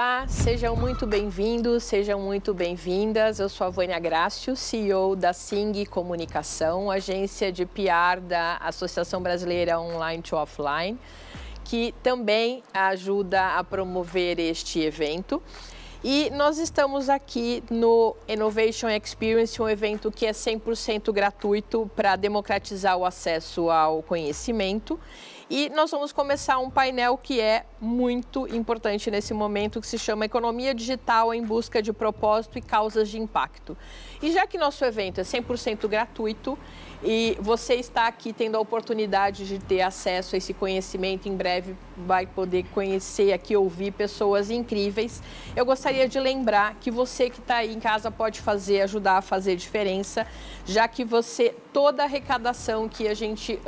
Olá, sejam muito bem-vindos, sejam muito bem-vindas. Eu sou a Vânia Grácio, CEO da Sing Comunicação, agência de PR da Associação Brasileira Online to Offline, que também ajuda a promover este evento. E nós estamos aqui no Innovation Experience, um evento que é 100% gratuito para democratizar o acesso ao conhecimento. E nós vamos começar um painel que é muito importante nesse momento, que se chama Economia Digital em Busca de Propósito e Causas de Impacto. E já que nosso evento é 100% gratuito e você está aqui tendo a oportunidade de ter acesso a esse conhecimento, em breve vai poder conhecer aqui, ouvir pessoas incríveis, eu gostaria de lembrar que você que está aí em casa pode ajudar a fazer diferença, já que toda a arrecadação que a gente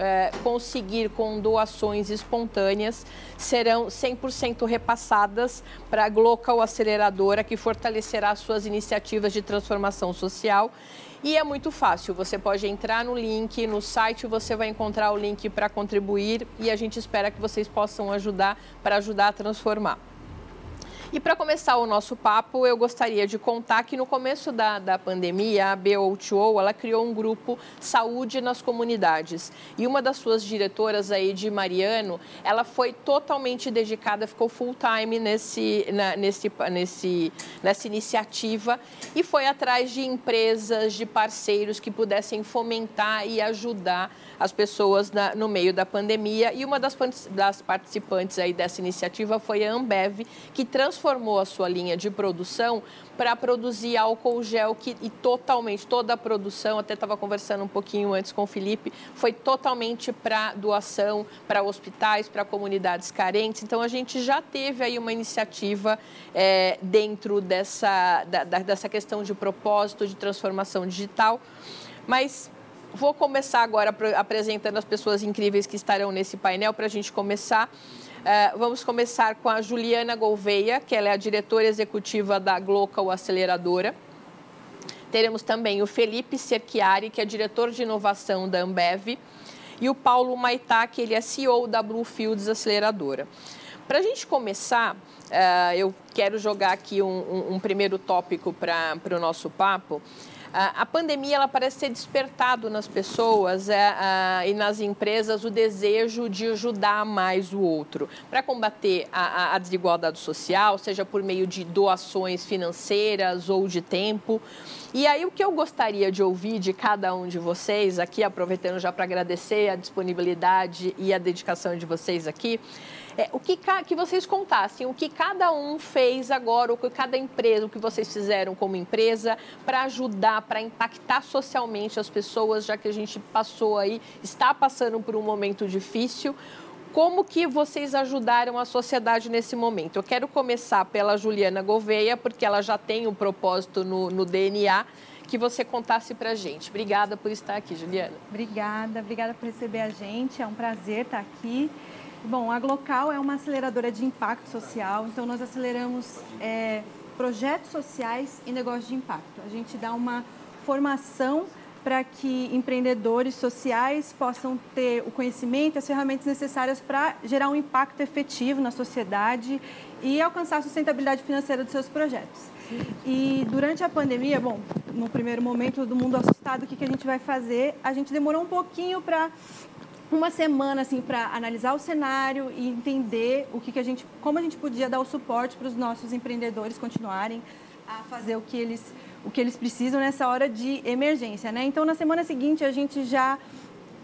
conseguir com doações espontâneas serão 100% repassadas para a Glocal Aceleradora, que fortalecerá suas iniciativas de transformação social. E é muito fácil, você pode entrar no link, no site você vai encontrar o link para contribuir e a gente espera que vocês possam ajudar a transformar. E para começar o nosso papo, eu gostaria de contar que no começo da pandemia, a BO2O, ela criou um grupo Saúde nas Comunidades. E uma das suas diretoras aí, de Mariano, ela foi totalmente dedicada, ficou full time nessa iniciativa e foi atrás de empresas, de parceiros que pudessem fomentar e ajudar as pessoas no meio da pandemia. E uma das participantes aí dessa iniciativa foi a Ambev, que transformou a sua linha de produção para produzir álcool gel e totalmente, toda a produção, até estava conversando um pouquinho antes com o Felipe, foi totalmente para doação, para hospitais, para comunidades carentes. Então, a gente já teve aí uma iniciativa dentro dessa questão de propósito, de transformação digital, mas vou começar agora apresentando as pessoas incríveis que estarão nesse painel para a gente começar. Vamos começar com a Juliana Gouveia, que ela é a diretora executiva da Glocal Aceleradora. Teremos também o Felipe Cerchiari, que é diretor de inovação da Ambev, e o Paulo Maitá, que ele é CEO da Bluefields Aceleradora. Para a gente começar, eu quero jogar aqui um primeiro tópico para o nosso papo. A pandemia, ela parece ter despertado nas pessoas e nas empresas o desejo de ajudar mais o outro para combater a desigualdade social, seja por meio de doações financeiras ou de tempo. E aí, o que eu gostaria de ouvir de cada um de vocês aqui, aproveitando já para agradecer a disponibilidade e a dedicação de vocês aqui, que vocês contassem o que cada um fez agora, o que cada empresa, o que vocês fizeram como empresa para ajudar, para impactar socialmente as pessoas, já que a gente está passando por um momento difícil. Como que vocês ajudaram a sociedade nesse momento? Eu quero começar pela Juliana Gouveia, porque ela já tem um propósito no DNA, que você contasse para a gente. Obrigada por estar aqui, Juliana. Obrigada por receber a gente, é um prazer estar aqui. Bom, a Glocal é uma aceleradora de impacto social, então nós aceleramos projetos sociais e negócios de impacto. A gente dá uma formação para que empreendedores sociais possam ter o conhecimento e as ferramentas necessárias para gerar um impacto efetivo na sociedade e alcançar a sustentabilidade financeira dos seus projetos. E durante a pandemia, bom, no primeiro momento, todo mundo assustado, o que a gente vai fazer? A gente demorou um pouquinho uma semana assim para analisar o cenário e entender como a gente podia dar o suporte para os nossos empreendedores continuarem a fazer o que eles precisam nessa hora de emergência, né? Então, na semana seguinte, a gente já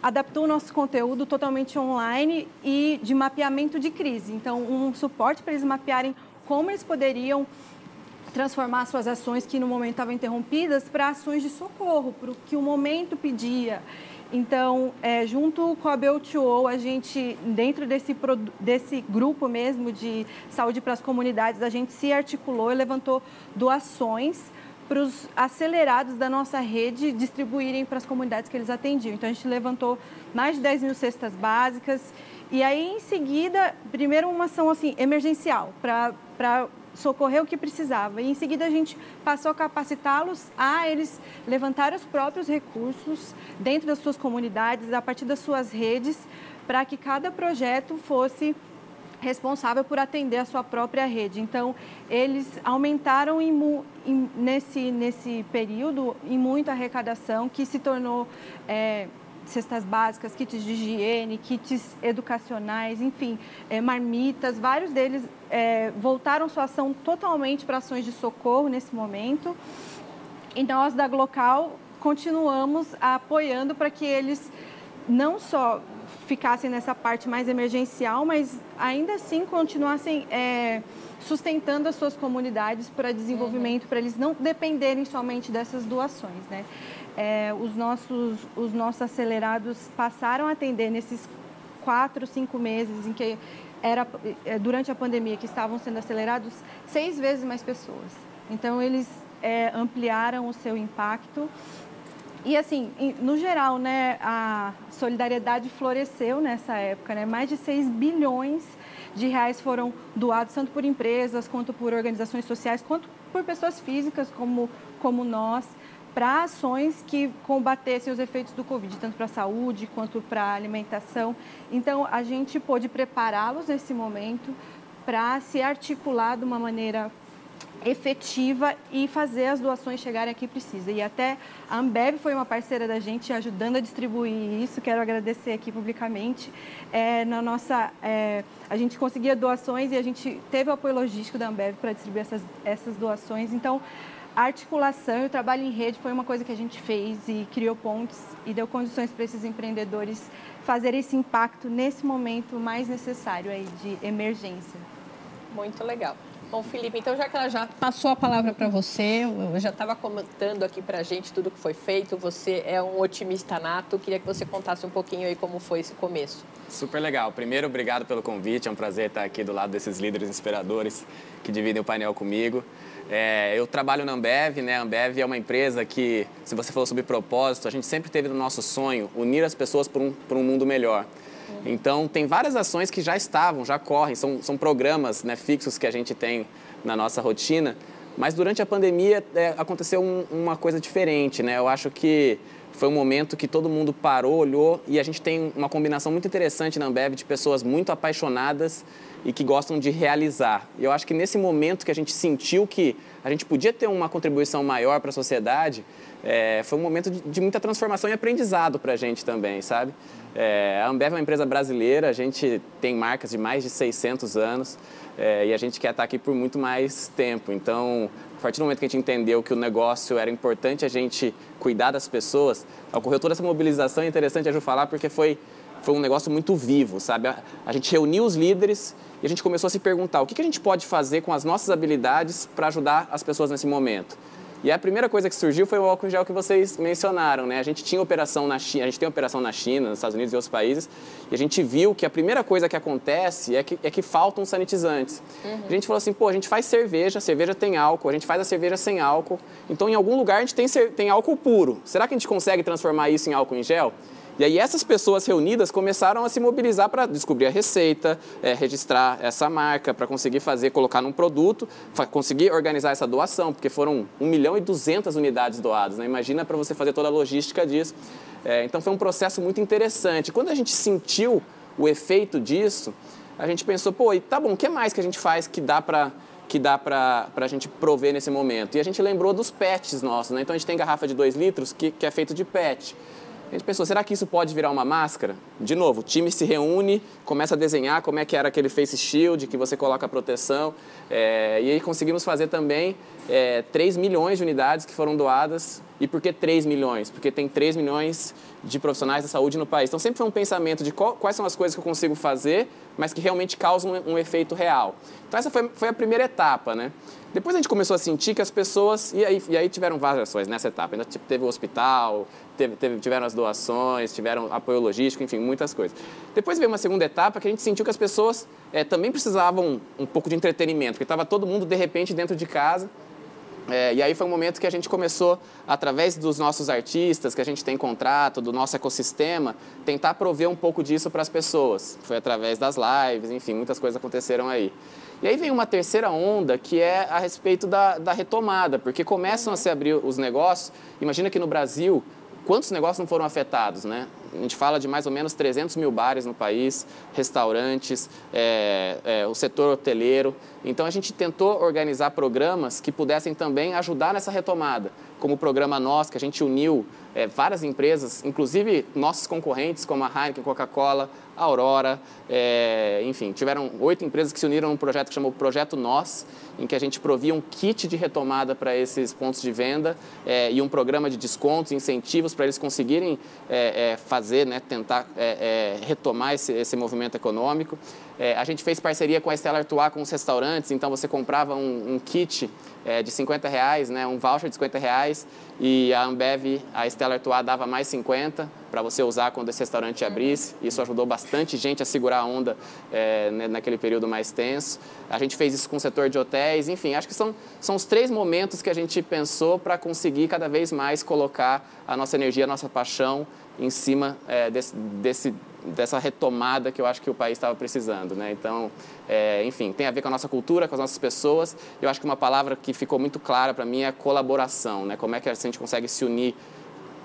adaptou o nosso conteúdo totalmente online e de mapeamento de crise. Então, um suporte para eles mapearem como eles poderiam transformar suas ações que no momento estavam interrompidas para ações de socorro, para o que o momento pedia. Então, junto com a BO2O, a gente, dentro desse grupo mesmo de saúde para as comunidades, a gente se articulou e levantou doações para os acelerados da nossa rede distribuírem para as comunidades que eles atendiam. Então, a gente levantou mais de 10 mil cestas básicas e aí, em seguida, primeiro uma ação assim, emergencial para socorrer o que precisava. E em seguida a gente passou a capacitá-los a eles levantar os próprios recursos dentro das suas comunidades, a partir das suas redes, para que cada projeto fosse responsável por atender a sua própria rede. Então, eles aumentaram nesse período em muito a arrecadação, que se tornou cestas básicas, kits de higiene, kits educacionais, enfim, marmitas. Vários deles voltaram sua ação totalmente para ações de socorro nesse momento. E nós, da Glocal, continuamos apoiando para que eles não só ficassem nessa parte mais emergencial, mas ainda assim continuassem sustentando as suas comunidades para desenvolvimento, para eles não dependerem somente dessas doações, né? Os nossos acelerados passaram a atender nesses 4, 5 meses em que durante a pandemia que estavam sendo acelerados 6 vezes mais pessoas. Então, eles ampliaram o seu impacto. E assim, no geral, né, a solidariedade floresceu nessa época, né? Mais de 6 bilhões de reais foram doados, tanto por empresas, quanto por organizações sociais, quanto por pessoas físicas como nós, para ações que combatessem os efeitos do Covid, tanto para a saúde quanto para a alimentação. Então, a gente pôde prepará-los nesse momento para se articular de uma maneira efetiva e fazer as doações chegarem a quem precisa. E até a Ambev foi uma parceira da gente, ajudando a distribuir isso. Quero agradecer aqui publicamente. A gente conseguia doações e a gente teve o apoio logístico da Ambev para distribuir essas doações. Então, a articulação e o trabalho em rede foi uma coisa que a gente fez e criou pontes e deu condições para esses empreendedores fazerem esse impacto nesse momento mais necessário aí de emergência. Muito legal. Bom, Felipe, então já que ela já passou a palavra para você, eu já estava comentando aqui para a gente tudo que foi feito, você é um otimista nato, queria que você contasse um pouquinho aí como foi esse começo. Super legal. Primeiro, obrigado pelo convite, é um prazer estar aqui do lado desses líderes inspiradores que dividem o painel comigo. Eu trabalho na Ambev, né? A Ambev é uma empresa que, se você falou sobre propósito, a gente sempre teve no nosso sonho unir as pessoas por um mundo melhor. Então, tem várias ações que já correm, são programas, né, fixos que a gente tem na nossa rotina, mas durante a pandemia aconteceu uma coisa diferente, né? Eu acho que foi um momento que todo mundo parou, olhou e a gente tem uma combinação muito interessante na Ambev de pessoas muito apaixonadas e que gostam de realizar. E eu acho que nesse momento que a gente sentiu que a gente podia ter uma contribuição maior para a sociedade, foi um momento de muita transformação e aprendizado para a gente também, sabe? A Ambev é uma empresa brasileira, a gente tem marcas de mais de 600 anos e a gente quer estar aqui por muito mais tempo. Então, a partir do momento que a gente entendeu que o negócio era importante a gente cuidar das pessoas, ocorreu toda essa mobilização. É interessante a Ju falar porque foi um negócio muito vivo, sabe? A gente reuniu os líderes e a gente começou a se perguntar o que a gente pode fazer com as nossas habilidades para ajudar as pessoas nesse momento. E a primeira coisa que surgiu foi o álcool em gel que vocês mencionaram, né? A gente tinha operação na China, a gente tem operação na China, nos Estados Unidos e outros países, e a gente viu que a primeira coisa que acontece é que faltam sanitizantes. A gente falou assim, a gente faz cerveja tem álcool, a gente faz a cerveja sem álcool, então em algum lugar a gente tem álcool puro. Será que a gente consegue transformar isso em álcool em gel? E aí essas pessoas reunidas começaram a se mobilizar para descobrir a receita, registrar essa marca, para conseguir colocar num produto, conseguir organizar essa doação, porque foram 1.200.000 unidades doadas, né? Imagina para você fazer toda a logística disso. Então foi um processo muito interessante. Quando a gente sentiu o efeito disso, a gente pensou, e tá bom, o que mais que a gente faz que dá para a gente prover nesse momento? E a gente lembrou dos PETs nossos, né? Então a gente tem garrafa de 2 litros que é feito de PET. A gente pensou, será que isso pode virar uma máscara? De novo, o time se reúne, começa a desenhar como é que era aquele face shield, que você coloca a proteção. E aí conseguimos fazer também 3 milhões de unidades que foram doadas. E por que 3 milhões? Porque tem 3 milhões de profissionais da saúde no país. Então sempre foi um pensamento de quais são as coisas que eu consigo fazer, mas que realmente causam um efeito real. Então essa foi a primeira etapa, né? Depois a gente começou a sentir que as pessoas... E aí tiveram várias ações nessa etapa. Ainda teve o hospital, tiveram as doações, tiveram apoio logístico, enfim, muitas coisas. Depois veio uma segunda etapa que a gente sentiu que as pessoas também precisavam um pouco de entretenimento, porque estava todo mundo, de repente, dentro de casa. E aí foi um momento que a gente começou, através dos nossos artistas, que a gente tem contrato, do nosso ecossistema, tentar prover um pouco disso para as pessoas. Foi através das lives, enfim, muitas coisas aconteceram aí. E aí vem uma terceira onda, que é a respeito da retomada, porque começam a se abrir os negócios. Imagina que no Brasil, quantos negócios não foram afetados, né? a gente fala de mais ou menos 300 mil bares no país, restaurantes, o setor hoteleiro. Então, a gente tentou organizar programas que pudessem também ajudar nessa retomada, como o programa Nós, que a gente uniu várias empresas, inclusive nossos concorrentes, como a Heineken, Coca-Cola, a Aurora, enfim, tiveram 8 empresas que se uniram num projeto que chamou Projeto Nós, em que a gente provia um kit de retomada para esses pontos de venda e um programa de descontos, incentivos para eles conseguirem fazer, né, tentar retomar esse movimento econômico. A gente fez parceria com a Stella Artois com os restaurantes, então você comprava um kit de R$50, né, um voucher de R$50, e a Ambev, a Stella Artois dava mais 50 para você usar quando esse restaurante abrisse. Isso ajudou bastante gente a segurar a onda naquele período mais tenso. A gente fez isso com o setor de hotéis, enfim, acho que são os 3 momentos que a gente pensou para conseguir cada vez mais colocar a nossa energia, a nossa paixão em cima dessa retomada que eu acho que o país estava precisando, né? Então, enfim, tem a ver com a nossa cultura, com as nossas pessoas. Eu acho que uma palavra que ficou muito clara para mim é a colaboração, né? Como é que a gente consegue se unir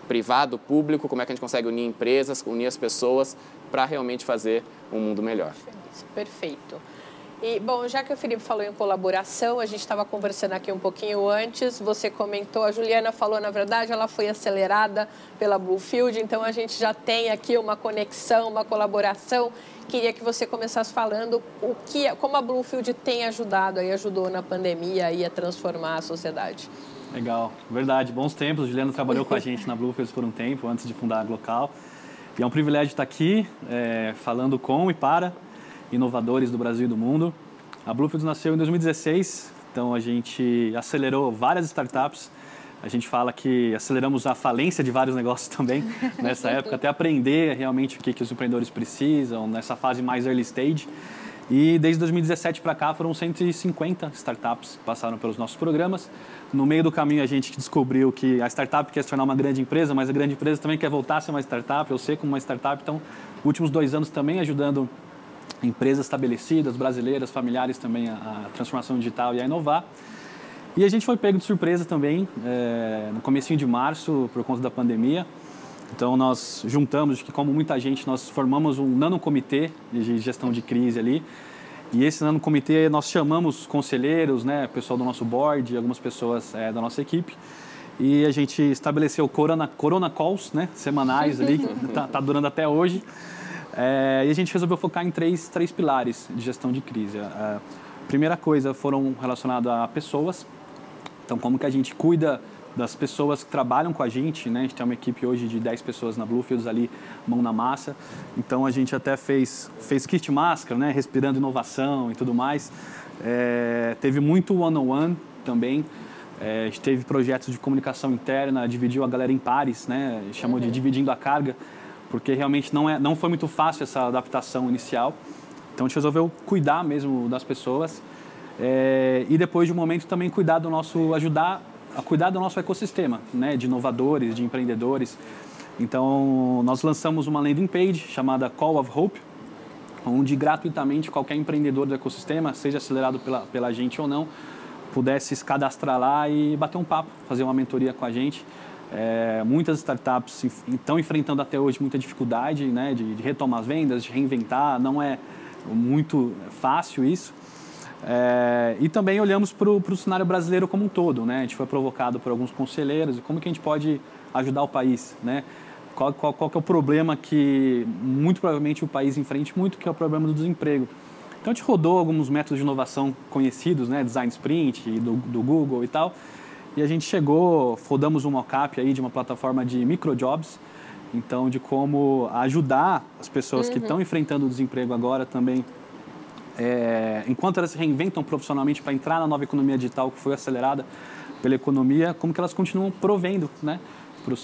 privado, público, como é que a gente consegue unir empresas, unir as pessoas para realmente fazer um mundo melhor. Perfeito. E, bom, já que o Felipe falou em colaboração, a gente estava conversando aqui um pouquinho antes, você comentou, a Juliana falou, na verdade, ela foi acelerada pela Bluefield, então a gente já tem aqui uma conexão, uma colaboração. Queria que você começasse falando como a Bluefield tem ajudou na pandemia a transformar a sociedade. Legal, verdade, bons tempos. A Juliana trabalhou com a gente na Bluefield por um tempo, antes de fundar a Glocal. E é um privilégio estar aqui, falando com e para inovadores do Brasil e do mundo. A Bluefield nasceu em 2016, então a gente acelerou várias startups. A gente fala que aceleramos a falência de vários negócios também nessa época, até aprender realmente o que os empreendedores precisam, nessa fase mais early stage. E desde 2017 para cá foram 150 startups que passaram pelos nossos programas. No meio do caminho a gente descobriu que a startup quer se tornar uma grande empresa, mas a grande empresa também quer voltar a ser uma startup, eu sei como uma startup. Então, últimos 2 anos também ajudando empresas estabelecidas, brasileiras, familiares também a transformação digital e a inovar. E a gente foi pego de surpresa também, no comecinho de março, por conta da pandemia. Então, nós juntamos, que como muita gente, nós formamos um nanocomitê de gestão de crise ali. E esse nanocomitê, nós chamamos conselheiros, né, pessoal do nosso board, algumas pessoas da nossa equipe. E a gente estabeleceu Corona Calls, né, semanais ali, que tá durando até hoje. E a gente resolveu focar em três pilares de gestão de crise. A primeira coisa foram relacionadas a pessoas. Então, como que a gente cuida das pessoas que trabalham com a gente, né? A gente tem uma equipe hoje de 10 pessoas na Bluefields ali, mão na massa. Então, a gente até fez kit máscara, né? Respirando inovação e tudo mais. Teve muito one-on-one também. A gente teve projetos de comunicação interna, dividiu a galera em pares, né? Chamou de dividindo a carga, porque realmente não foi muito fácil essa adaptação inicial. Então, a gente resolveu cuidar mesmo das pessoas e depois de um momento também ajudar a cuidar do nosso ecossistema, né, de inovadores, de empreendedores. Então, nós lançamos uma landing page chamada Call of Hope, onde gratuitamente qualquer empreendedor do ecossistema, seja acelerado pela gente ou não, pudesse se cadastrar lá e bater um papo, fazer uma mentoria com a gente. Muitas startups estão enfrentando até hoje muita dificuldade, né, de retomar as vendas, de reinventar, não é muito fácil isso. E também olhamos para o cenário brasileiro como um todo, né? A gente foi provocado por alguns conselheiros, como que a gente pode ajudar o país, né? Qual que é o problema que muito provavelmente o país enfrente muito, que é o problema do desemprego. Então a gente rodou alguns métodos de inovação conhecidos, né? Design Sprint, do Google e tal, e a gente rodamos um mockup aí de uma plataforma de microjobs, então de como ajudar as pessoas que estão enfrentando o desemprego agora também, enquanto elas se reinventam profissionalmente para entrar na nova economia digital que foi acelerada pela economia, como que elas continuam provendo, né, para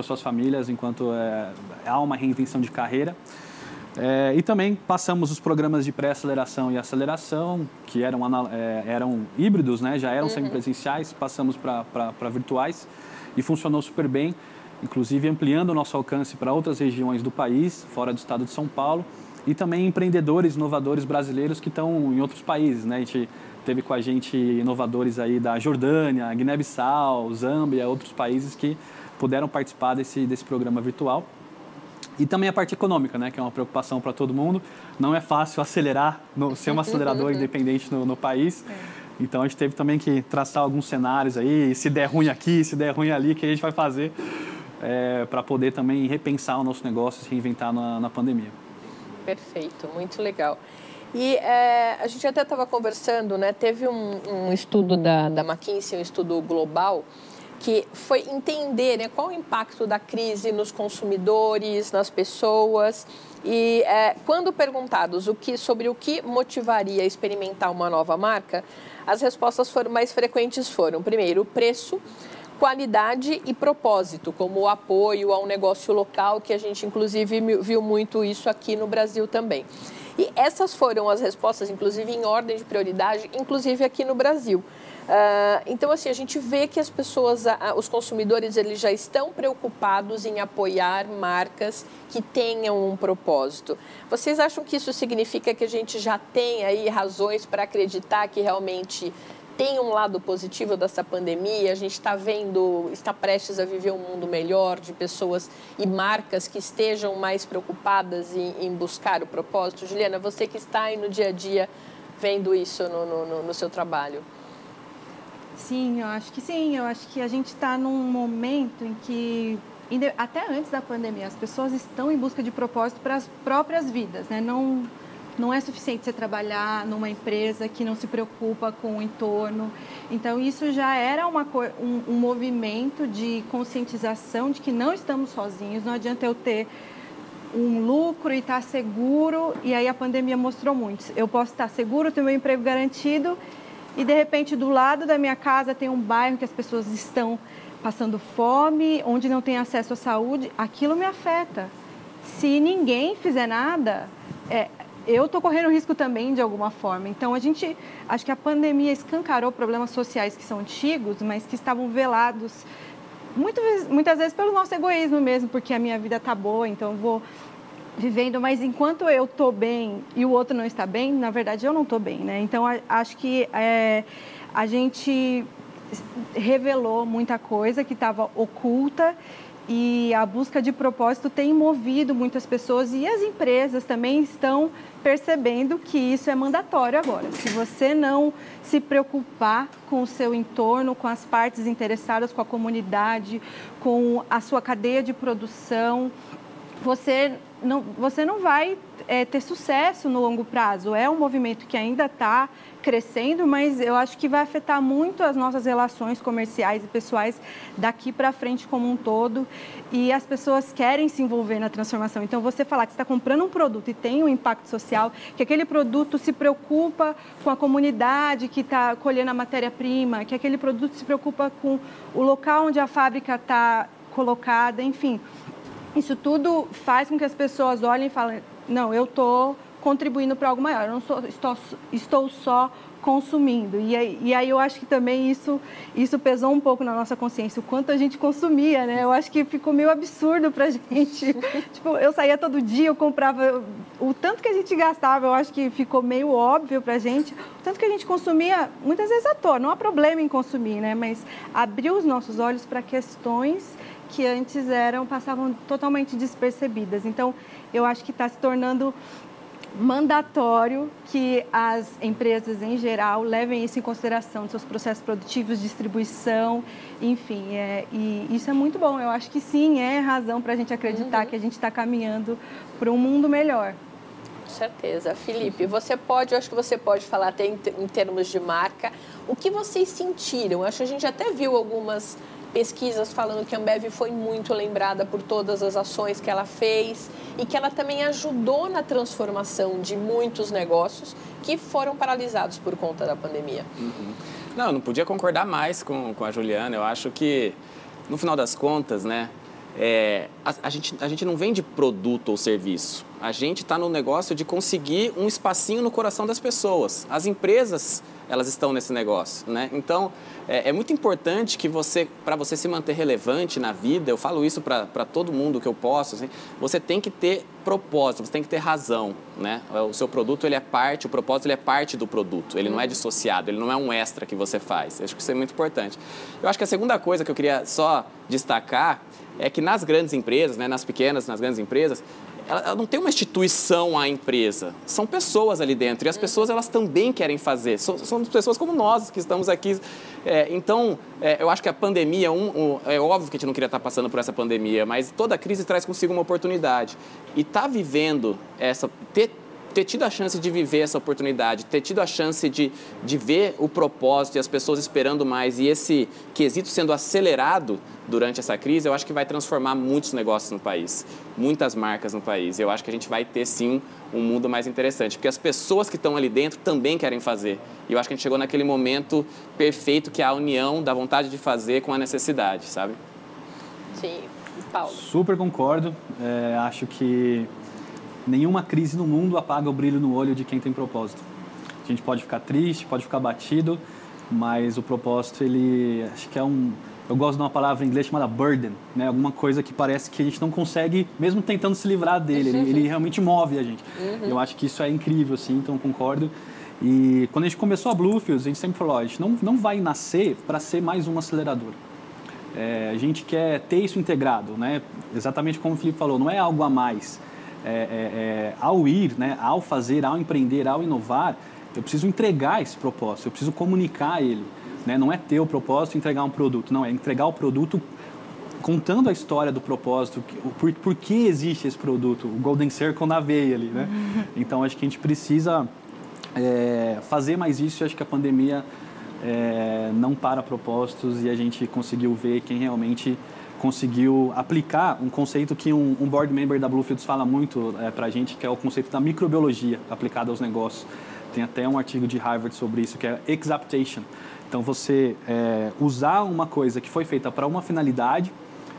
suas famílias enquanto há uma reinvenção de carreira. E também passamos os programas de pré-aceleração e aceleração, que eram híbridos, né, já eram semipresenciais, passamos para virtuais e funcionou super bem, inclusive ampliando o nosso alcance para outras regiões do país, fora do estado de São Paulo. E também empreendedores, inovadores brasileiros que estão em outros países, né? A gente teve com a gente inovadores aí da Jordânia, Guiné-Bissau, Zâmbia, outros países que puderam participar desse programa virtual. E também a parte econômica, né, que é uma preocupação para todo mundo. Não é fácil acelerar, ser um acelerador independente no país. Então, a gente teve também que traçar alguns cenários aí, se der ruim aqui, se der ruim ali, o que a gente vai fazer para poder também repensar o nosso negócio, se reinventar na pandemia. Perfeito, muito legal. E a gente até estava conversando, né? Teve um estudo da McKinsey, um estudo global, que foi entender, né, qual o impacto da crise nos consumidores, nas pessoas. E quando perguntados sobre o que motivaria a experimentar uma nova marca, as respostas mais frequentes foram, primeiro, preço, qualidade e propósito, como o apoio a um negócio local, que a gente, inclusive, viu muito isso aqui no Brasil também. E essas foram as respostas, inclusive, em ordem de prioridade, inclusive aqui no Brasil. Então, assim, a gente vê que as pessoas, os consumidores, eles já estão preocupados em apoiar marcas que tenham um propósito. Vocês acham que isso significa que a gente já tem aí razões para acreditar que realmente tem um lado positivo dessa pandemia? A gente está prestes a viver um mundo melhor, de pessoas e marcas que estejam mais preocupadas em buscar o propósito? Juliana, você que está aí no dia a dia vendo isso no seu trabalho. Sim, eu acho que sim. Eu acho que a gente está num momento em que, até antes da pandemia, as pessoas estão em busca de propósito para as próprias vidas, né? Não é suficiente você trabalhar numa empresa que não se preocupa com o entorno. Então, isso já era um movimento de conscientização de que não estamos sozinhos. Não adianta eu ter um lucro e estar seguro, e aí a pandemia mostrou muito. Eu posso estar seguro, ter meu emprego garantido, e de repente do lado da minha casa tem um bairro que as pessoas estão passando fome, onde não tem acesso à saúde. Aquilo me afeta. Se ninguém fizer nada, eu estou correndo risco também de alguma forma. Então, acho que a pandemia escancarou problemas sociais que são antigos, mas que estavam velados muitas vezes pelo nosso egoísmo mesmo, porque a minha vida está boa, então eu vou vivendo, mas enquanto eu estou bem e o outro não está bem, na verdade eu não estou bem, né? Então, acho que a gente revelou muita coisa que estava oculta, e a busca de propósito tem movido muitas pessoas, e as empresas também estão percebendo que isso é mandatório agora. Se você não se preocupar com o seu entorno, com as partes interessadas, com a comunidade, com a sua cadeia de produção, você não vai ter sucesso no longo prazo. É um movimento que ainda está crescendo, mas eu acho que vai afetar muito as nossas relações comerciais e pessoais daqui para frente como um todo, e as pessoas querem se envolver na transformação. Então, você falar que você está comprando um produto e tem um impacto social, que aquele produto se preocupa com a comunidade que está colhendo a matéria-prima, que aquele produto se preocupa com o local onde a fábrica está colocada, enfim. Isso tudo faz com que as pessoas olhem e falem, não, eu estou contribuindo para algo maior, eu não estou só consumindo. E aí eu acho que também isso pesou um pouco na nossa consciência, o quanto a gente consumia, né? Eu acho que ficou meio absurdo para a gente. Tipo, eu saía todo dia, eu comprava, o tanto que a gente gastava, eu acho que ficou meio óbvio para a gente, o tanto que a gente consumia, muitas vezes à toa, não há problema em consumir, né? Mas abriu os nossos olhos para questões que antes passavam totalmente despercebidas. Então, eu acho que está se tornando mandatório que as empresas, em geral, levem isso em consideração nos seus processos produtivos, distribuição, enfim. E isso é muito bom. Eu acho que sim, é razão para a gente acreditar que a gente está caminhando para um mundo melhor. Com certeza. Felipe, eu acho que você pode falar até em termos de marca. O que vocês sentiram? Acho que a gente até viu algumas pesquisas falando que a Ambev foi muito lembrada por todas as ações que ela fez e que ela também ajudou na transformação de muitos negócios que foram paralisados por conta da pandemia. Não, eu não podia concordar mais com a Juliana. Eu acho que, no final das contas, né, a gente não vende produto ou serviço. A gente está no negócio de conseguir um espacinho no coração das pessoas. As empresas, elas estão nesse negócio, né? Então, é muito importante que para você se manter relevante na vida, eu falo isso para todo mundo que eu posso, assim, você tem que ter propósito, você tem que ter razão, né? O seu produto, o propósito, ele é parte do produto, ele não é dissociado, ele não é um extra que você faz. Eu acho que isso é muito importante. Eu acho que a segunda coisa que eu queria só destacar é que nas grandes empresas, né, nas pequenas, nas grandes empresas, ela não tem uma instituição à empresa, são pessoas ali dentro, e as pessoas elas também querem fazer, são pessoas como nós que estamos aqui. Então, eu acho que a pandemia, é óbvio que a gente não queria estar passando por essa pandemia, mas toda crise traz consigo uma oportunidade. E estar vivendo ter tido a chance de viver essa oportunidade, ter tido a chance de ver o propósito e as pessoas esperando mais e esse quesito sendo acelerado durante essa crise, eu acho que vai transformar muitos negócios no país, muitas marcas no país. Eu acho que a gente vai ter, sim, um mundo mais interessante, porque as pessoas que estão ali dentro também querem fazer. E eu acho que a gente chegou naquele momento perfeito, que é a união da vontade de fazer com a necessidade, sabe? Sim. Paulo? Super concordo. Acho que nenhuma crise no mundo apaga o brilho no olho de quem tem propósito. A gente pode ficar triste, pode ficar batido, mas o propósito, acho que eu gosto de uma palavra em inglês chamada burden, né? Alguma coisa que parece que a gente não consegue, mesmo tentando se livrar dele, ele realmente move a gente. Eu acho que isso é incrível, assim, então concordo. E quando a gente começou a Bluefields, a gente sempre falou, a gente não vai nascer para ser mais um acelerador. A gente quer ter isso integrado, né? Exatamente como o Felipe falou, não é algo a mais. Ao ir, né? Ao fazer, ao empreender, ao inovar, eu preciso entregar esse propósito, eu preciso comunicar ele. Né? Não é ter o propósito e entregar um produto, não, é entregar o produto contando a história do propósito, por que existe esse produto, o Golden Circle na veia ali, né? Então, acho que a gente precisa fazer mais isso, e acho que a pandemia não para propósitos e a gente conseguiu ver quem realmente conseguiu aplicar um conceito que um board member da Bluefields fala muito para a gente, que é o conceito da microbiologia aplicada aos negócios. Tem até um artigo de Harvard sobre isso, que é exaptation. Então, você usar uma coisa que foi feita para uma finalidade,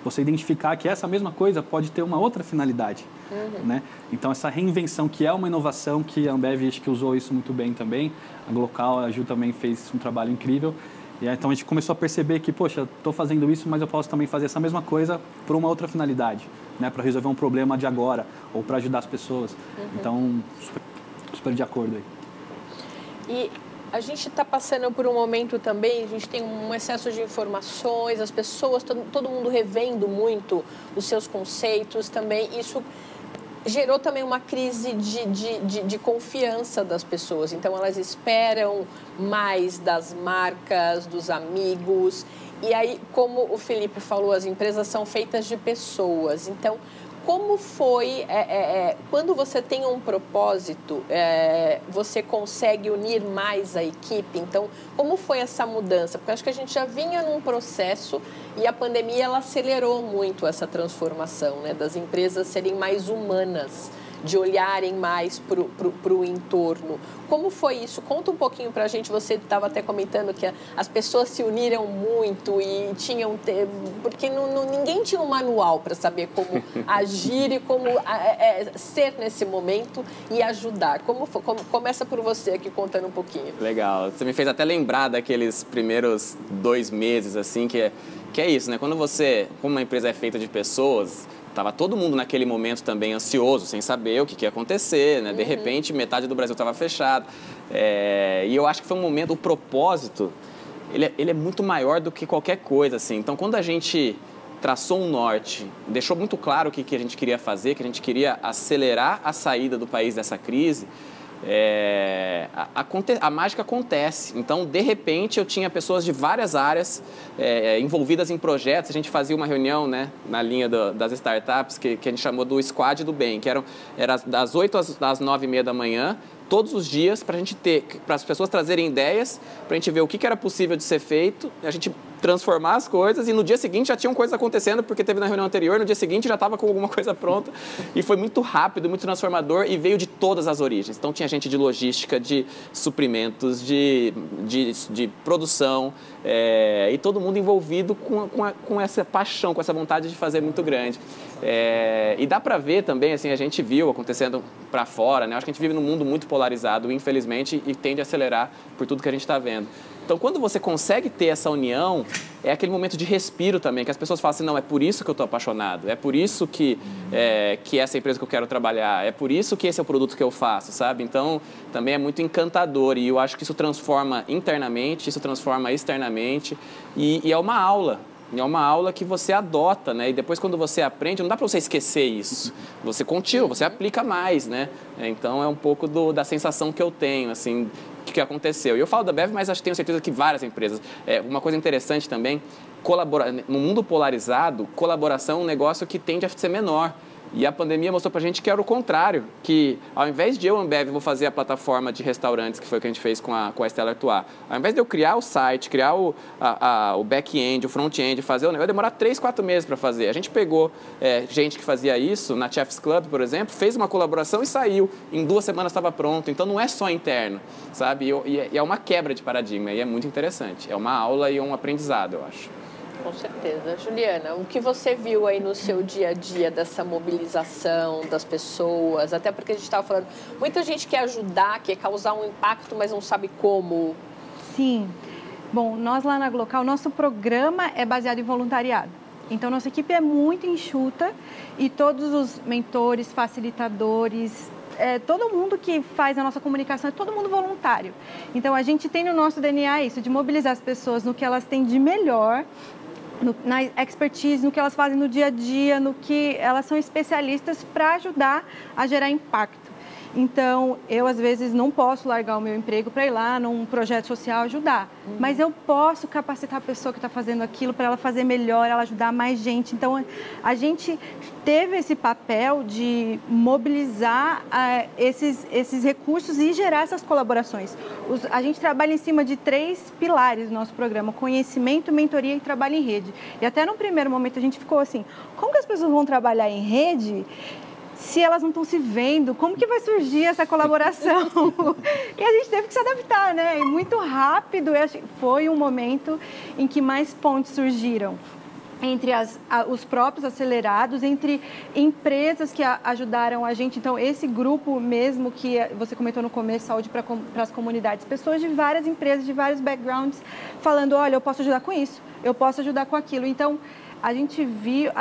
você identificar que essa mesma coisa pode ter uma outra finalidade. Né? Então, essa reinvenção, que é uma inovação, que a Ambev acho que usou isso muito bem também, a Glocal, a Ju também fez um trabalho incrível. E então, a gente começou a perceber que, poxa, estou fazendo isso, mas eu posso também fazer essa mesma coisa por uma outra finalidade, né? Para resolver um problema de agora, ou para ajudar as pessoas. Então, super de acordo aí. E a gente está passando por um momento também, a gente tem um excesso de informações, as pessoas, todo mundo revendo muito os seus conceitos também. Isso gerou também uma crise de confiança das pessoas. Então, elas esperam mais das marcas, dos amigos. E aí, como o Felipe falou, as empresas são feitas de pessoas. Então, como foi, quando você tem um propósito, você consegue unir mais a equipe? Então, como foi essa mudança? Porque eu acho que a gente já vinha num processo e a pandemia ela acelerou muito essa transformação, né? Das empresas serem mais humanas, de olharem mais para o entorno. Como foi isso? Conta um pouquinho para a gente. Você estava até comentando que as pessoas se uniram muito e tinham... Porque ninguém tinha um manual para saber como agir e como ser nesse momento e ajudar. Começa por você aqui contando um pouquinho. Legal. Você me fez até lembrar daqueles primeiros 2 meses, assim, que é isso, né? Quando como uma empresa é feita de pessoas... Estava todo mundo naquele momento também ansioso, sem saber o que ia acontecer, né? De repente, metade do Brasil estava fechado. E eu acho que foi um momento, o propósito, ele é muito maior do que qualquer coisa, assim. Então, quando a gente traçou um norte, deixou muito claro o que a gente queria fazer, que a gente queria acelerar a saída do país dessa crise, a mágica acontece. Então, de repente, eu tinha pessoas de várias áreas envolvidas em projetos. A gente fazia uma reunião, né, na linha das startups que a gente chamou do Squad do Bem, que era das 8 às 9h30 da manhã, todos os dias, para as pessoas trazerem ideias, para a gente ver o que era possível de ser feito, a gente transformar as coisas, e no dia seguinte já tinham coisas acontecendo, porque teve na reunião anterior, no dia seguinte já estava com alguma coisa pronta, e foi muito rápido, muito transformador, e veio de todas as origens. Então tinha gente de logística, de suprimentos, de produção, e todo mundo envolvido com essa paixão, com essa vontade de fazer muito grande. E dá para ver também, assim, a gente viu acontecendo para fora, né? Acho que a gente vive num mundo muito polarizado, infelizmente, e tende a acelerar por tudo que a gente está vendo. Então, quando você consegue ter essa união, é aquele momento de respiro também, que as pessoas falam assim, não, é por isso que eu estou apaixonado, é por isso que essa empresa que eu quero trabalhar, é por isso que esse é o produto que eu faço, sabe? Então, também é muito encantador, e eu acho que isso transforma internamente, isso transforma externamente, e é uma aula É uma aula que você adota, né? E depois quando você aprende, não dá para você esquecer isso. Você continua, você aplica mais, né? Então é um pouco da sensação que eu tenho, assim, que aconteceu. E eu falo da Ambev, mas acho que tenho certeza que várias empresas. Uma coisa interessante também, no mundo polarizado, colaboração é um negócio que tende a ser menor. E a pandemia mostrou pra gente que era o contrário, que ao invés de eu, Ambev, vou fazer a plataforma de restaurantes, que foi o que a gente fez com a Stella Artois, ao invés de eu criar o site, criar o back-end, o front-end, fazer o negócio, ia demorar 3, 4 meses para fazer. A gente pegou gente que fazia isso, na Chef's Club, por exemplo, fez uma colaboração e saiu. Em 2 semanas estava pronto. Então não é só interno, sabe? E é uma quebra de paradigma e é muito interessante. É uma aula e um aprendizado, eu acho. Com certeza. Juliana, o que você viu aí no seu dia a dia dessa mobilização das pessoas? Até porque a gente estava falando, muita gente quer ajudar, quer causar um impacto, mas não sabe como. Sim. Bom, nós lá na Glocal, nosso programa é baseado em voluntariado. Então, nossa equipe é muito enxuta e todos os mentores, facilitadores, todo mundo que faz a nossa comunicação, é todo mundo voluntário. Então, a gente tem no nosso DNA isso, de mobilizar as pessoas no que elas têm de melhor, na expertise, no que elas fazem no dia a dia, no que elas são especialistas para ajudar a gerar impacto. Então, eu às vezes não posso largar o meu emprego para ir lá num projeto social ajudar, mas eu posso capacitar a pessoa que está fazendo aquilo para ela fazer melhor, ela ajudar mais gente. Então, a gente teve esse papel de mobilizar esses recursos e gerar essas colaborações. A gente trabalha em cima de 3 pilares do nosso programa: conhecimento, mentoria e trabalho em rede. E até no primeiro momento a gente ficou assim, como que as pessoas vão trabalhar em rede se elas não estão se vendo? Como que vai surgir essa colaboração? E a gente teve que se adaptar, né? E muito rápido foi um momento em que mais pontes surgiram entre os próprios acelerados, entre empresas que ajudaram a gente. Então, esse grupo mesmo que você comentou no começo, saúde para as comunidades, pessoas de várias empresas, de vários backgrounds, falando, olha, eu posso ajudar com isso, eu posso ajudar com aquilo. Então, a gente viu...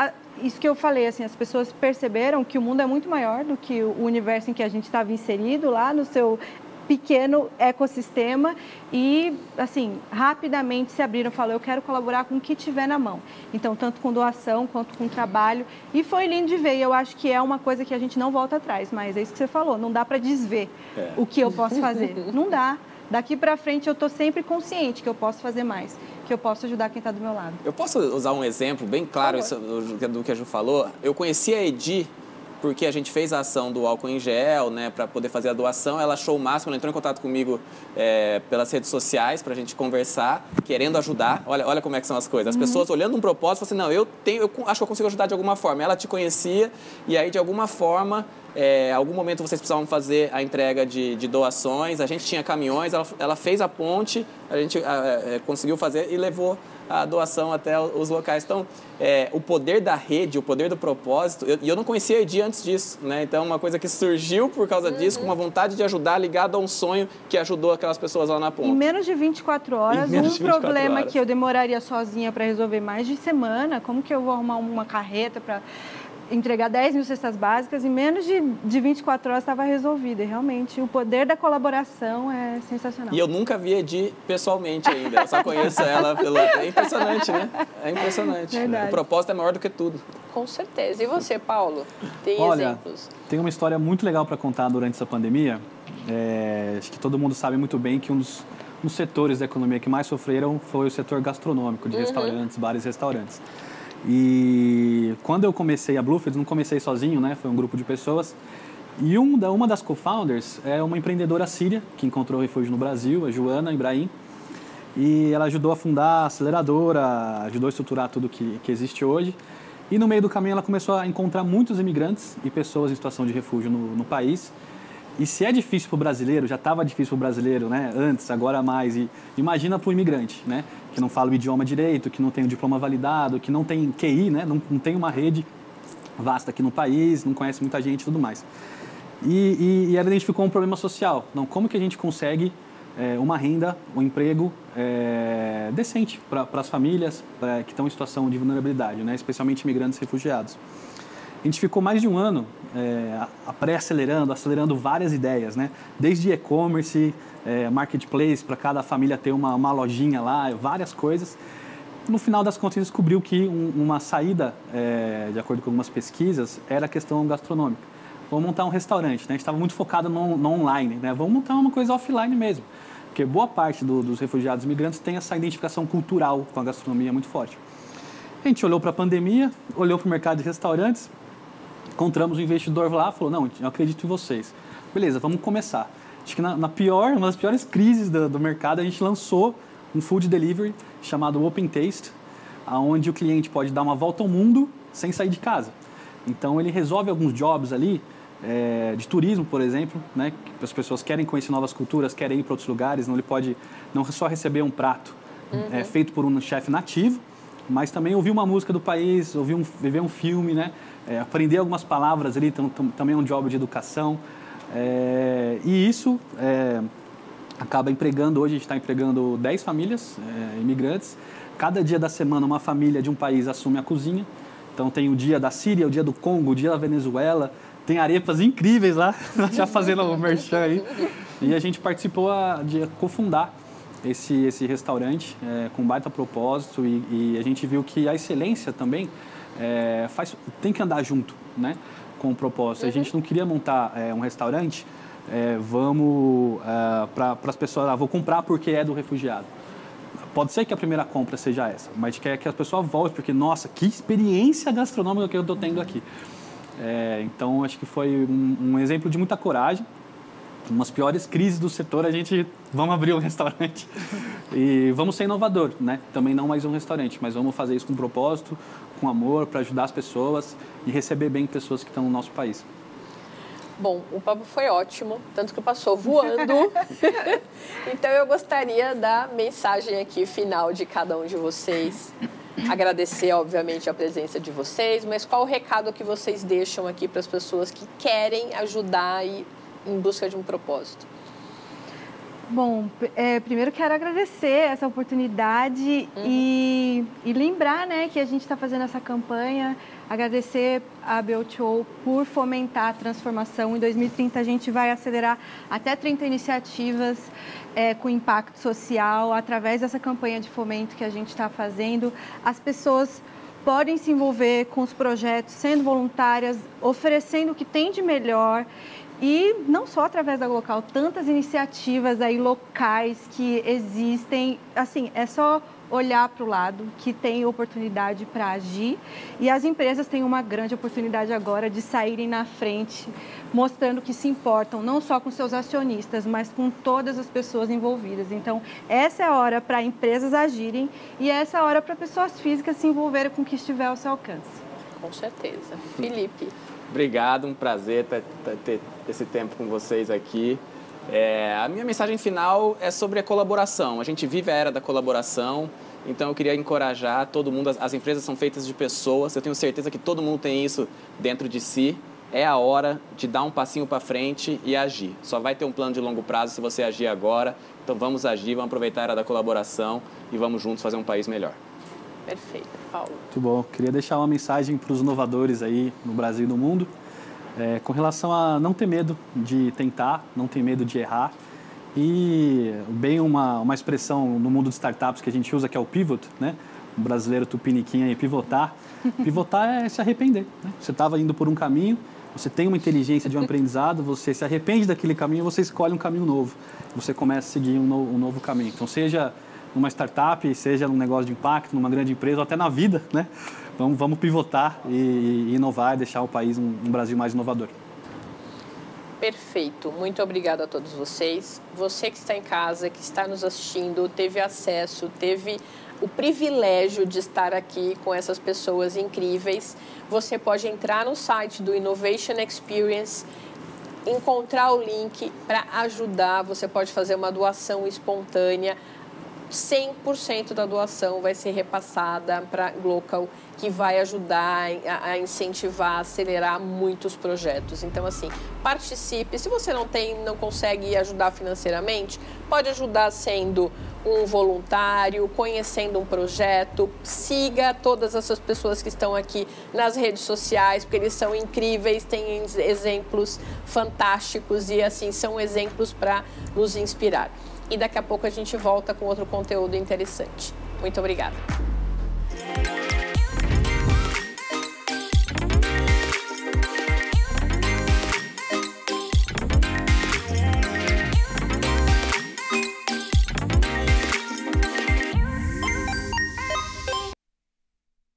Isso que eu falei, assim, as pessoas perceberam que o mundo é muito maior do que o universo em que a gente estava inserido lá no seu pequeno ecossistema e, assim, rapidamente se abriram e falaram, eu quero colaborar com o que tiver na mão. Então, tanto com doação quanto com trabalho. E foi lindo de ver. E eu acho que é uma coisa que a gente não volta atrás, mas é isso que você falou, não dá para desver o que eu posso fazer. Não dá. Daqui para frente eu estou sempre consciente que eu posso fazer mais, que eu posso ajudar quem está do meu lado. Eu posso usar um exemplo bem claro do que a Ju falou? Eu conheci a Edi porque a gente fez a ação do álcool em gel, né, para poder fazer a doação. Ela achou o máximo, ela entrou em contato comigo pelas redes sociais para a gente conversar, querendo ajudar. Olha como é que são as coisas. As pessoas olhando um propósito, falam assim, não, eu acho que eu consigo ajudar de alguma forma. Ela te conhecia e aí, de alguma forma, algum momento vocês precisavam fazer a entrega de doações. A gente tinha caminhões, ela fez a ponte, a gente conseguiu fazer e levou a doação até os locais. Então, o poder da rede, o poder do propósito, e eu não conhecia a Edi antes disso, né? Então, uma coisa que surgiu por causa disso, com uma vontade de ajudar, ligado a um sonho que ajudou aquelas pessoas lá na ponta. Em menos de 24 horas, problema que eu demoraria sozinha para resolver mais de semana, como que eu vou arrumar uma carreta para entregar 10 mil cestas básicas, em menos de 24 horas estava resolvida. E realmente, o poder da colaboração é sensacional. E eu nunca vi a Edi pessoalmente ainda, eu só conheço ela pelo... É impressionante, né? É impressionante. Verdade. O propósito é maior do que tudo. Com certeza. E você, Paulo? Tem exemplos? Tem uma história muito legal para contar durante essa pandemia. Acho que todo mundo sabe muito bem que um dos setores da economia que mais sofreram foi o setor gastronômico, de restaurantes, bares e restaurantes. E quando eu comecei a Bluefields, não comecei sozinho, né? Foi um grupo de pessoas. E uma das co-founders é uma empreendedora síria que encontrou refúgio no Brasil, a Joana Ibrahim. E ela ajudou a fundar a aceleradora, ajudou a estruturar tudo que existe hoje. E no meio do caminho ela começou a encontrar muitos imigrantes e pessoas em situação de refúgio no país. E se é difícil para o brasileiro, já estava difícil para o brasileiro, né? Antes, agora mais. E imagina para o imigrante, né? Que não fala o idioma direito, que não tem o diploma validado, que não tem QI, né? Não tem uma rede vasta aqui no país, não conhece muita gente e tudo mais. E ela identificou um problema social. Então, como que a gente consegue uma renda, um emprego decente para as famílias que estão em situação de vulnerabilidade, né? Especialmente imigrantes e refugiados. A gente ficou mais de um ano acelerando várias ideias, né? Desde e-commerce, marketplace, para cada família ter uma lojinha lá, várias coisas. no final das contas, descobriu que uma saída, de acordo com algumas pesquisas, era a questão gastronômica. Vamos montar um restaurante, né? A gente estava muito focado no online, né? Vamos montar uma coisa offline mesmo. Porque boa parte dos refugiados e imigrantes tem essa identificação cultural com a gastronomia muito forte. A gente olhou para a pandemia, olhou para o mercado de restaurantes, encontramos um investidor lá, falou, não, eu acredito em vocês. Beleza, vamos começar. Acho que uma das piores crises do mercado, a gente lançou um food delivery chamado Open Taste, onde o cliente pode dar uma volta ao mundo sem sair de casa. Então, ele resolve alguns jobs ali, de turismo, por exemplo, né? Que as pessoas querem conhecer novas culturas, querem ir para outros lugares, ele pode não só receber um prato feito por um chefe nativo, mas também ouvir uma música do país, viver um filme, né? Aprender algumas palavras ali, também é um job de educação. E isso acaba empregando, hoje a gente está empregando 10 famílias imigrantes. Cada dia da semana uma família de um país assume a cozinha. Então tem o dia da Síria, o dia do Congo, o dia da Venezuela. Tem arepas incríveis lá, já fazendo o merchan aí. E a gente participou de cofundar esse restaurante com baita propósito e a gente viu que a excelência também tem que andar junto, né, com o propósito. A gente não queria montar um restaurante, vamos para as pessoas, vou comprar porque é do refugiado. Pode ser que a primeira compra seja essa, mas a gente quer que a pessoa volte, porque, nossa, que experiência gastronômica que eu estou tendo aqui. Então, acho que foi um exemplo de muita coragem. Umas piores crises do setor, vamos abrir um restaurante e vamos ser inovador, né? Também não mais um restaurante, mas vamos fazer isso com propósito, com amor, para ajudar as pessoas e receber bem pessoas que estão no nosso país. Bom, o papo foi ótimo, tanto que passou voando. Então, eu gostaria da mensagem aqui final de cada um de vocês. Agradecer, obviamente, a presença de vocês, mas qual o recado que vocês deixam aqui para as pessoas que querem ajudar e em busca de um propósito? Bom, primeiro quero agradecer essa oportunidade e lembrar, né, que a gente está fazendo essa campanha, agradecer a BOTO por fomentar a transformação. Em 2030 a gente vai acelerar até 30 iniciativas com impacto social através dessa campanha de fomento que a gente está fazendo. As pessoas podem se envolver com os projetos, sendo voluntárias, oferecendo o que tem de melhor. E não só através da Glocal, tantas iniciativas aí locais que existem, assim, é só olhar para o lado que tem oportunidade para agir e as empresas têm uma grande oportunidade agora de saírem na frente, mostrando que se importam não só com seus acionistas, mas com todas as pessoas envolvidas. Então, essa é a hora para empresas agirem e essa é a hora para pessoas físicas se envolverem com o que estiver ao seu alcance. Com certeza. Felipe. Obrigado, um prazer ter esse tempo com vocês aqui. A minha mensagem final é sobre a colaboração. A gente vive a era da colaboração, então eu queria encorajar todo mundo. As empresas são feitas de pessoas, eu tenho certeza que todo mundo tem isso dentro de si. É a hora de dar um passinho para frente e agir. Só vai ter um plano de longo prazo se você agir agora. Então vamos agir, vamos aproveitar a era da colaboração e vamos juntos fazer um país melhor. Perfeito. Paulo. Muito bom. Queria deixar uma mensagem para os inovadores aí no Brasil e no mundo, com relação a não ter medo de tentar, não ter medo de errar. E bem uma expressão no mundo de startups que a gente usa, que é o pivot, né? Um brasileiro tupiniquim aí, pivotar. Pivotar é se arrepender, né? Você estava indo por um caminho, você tem uma inteligência de um aprendizado, você se arrepende daquele caminho, você escolhe um caminho novo. Você começa a seguir um novo caminho. Então, seja numa startup, seja num negócio de impacto, numa grande empresa, ou até na vida, né? Vamos pivotar e inovar e deixar o país um Brasil mais inovador. Perfeito. Muito obrigada a todos vocês. Você que está em casa, que está nos assistindo, teve acesso, teve o privilégio de estar aqui com essas pessoas incríveis. Você pode entrar no site do Innovation Experience, encontrar o link para ajudar. Você pode fazer uma doação espontânea. 100% da doação vai ser repassada para a Glocal, que vai ajudar a incentivar, a acelerar muitos projetos. Então, assim, participe. Se você não consegue ajudar financeiramente, pode ajudar sendo um voluntário, conhecendo um projeto. Siga todas essas pessoas que estão aqui nas redes sociais, porque eles são incríveis, têm exemplos fantásticos e, assim, são exemplos para nos inspirar. E daqui a pouco a gente volta com outro conteúdo interessante. Muito obrigada.